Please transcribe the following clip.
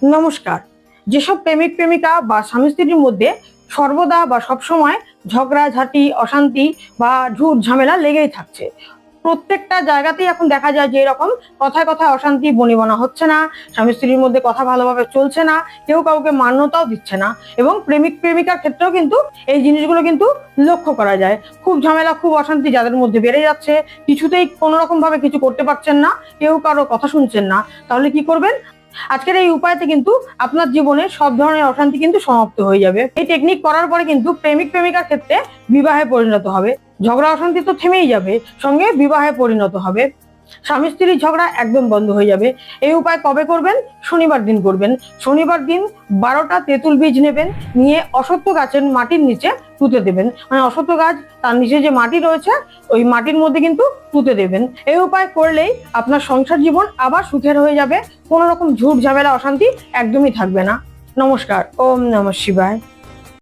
নমস্কার। যেসব প্রেমিক প্রেমিকা বা স্বামী স্ত্রীর মধ্যে সর্বদা বা সবসময় ঝগড়াঝাটি, অশান্তি বা ঝুট ঝামেলা লেগেই থাকছে, প্রত্যেকটা জায়গাতেই এখন দেখা যায় যে এরকম কথায় কথায় অশান্তি, বনিবনা হচ্ছে না, স্বামী স্ত্রীর মধ্যে কথা ভালোভাবে চলছে না, কেউ কাউকে মান্যতাও দিচ্ছে না। এবং প্রেমিক প্রেমিকার ক্ষেত্রেও কিন্তু এই জিনিসগুলো কিন্তু লক্ষ্য করা যায়। খুব ঝামেলা, খুব অশান্তি যাদের মধ্যে বেড়ে যাচ্ছে, কিছুতেই কোনো রকম ভাবে কিছু করতে পারছেন না, কেউ কারো কথা শুনছেন না, তাহলে কি করবেন? আজকের এই উপায়তে কিন্তু আপনার জীবনে সব ধরনের অশান্তি কিন্তু সমাপ্ত হয়ে যাবে। এই টেকনিক করার পরে কিন্তু প্রেমিক প্রেমিকার ক্ষেত্রে বিবাহে পরিণত হবে। ঝগড়া অশান্তি তো থেমেই যাবে, সঙ্গে বিবাহে পরিণত হবে। স্বামী স্ত্রীর ঝগড়া একদম বন্ধ হয়ে যাবে। এই উপায় কবে করবেন? শনিবার দিন করবেন। শনিবার দিন 12টা তেঁতুল বীজ নেবেন, নিয়ে অশ্বত্থ গাছের মাটির নিচে পুঁতে দেবেন। মানে অশ্বত্থ গাছ তার নিচে যে মাটি রয়েছে ওই মাটির মধ্যে কিন্তু পুঁতে দেবেন। এই উপায় করলেই আপনার সংসার জীবন আবার সুখের হয়ে যাবে। কোনো রকম ঝুট ঝামেলা অশান্তি একদমই থাকবে না। নমস্কার। ওম নমঃ শিবায়।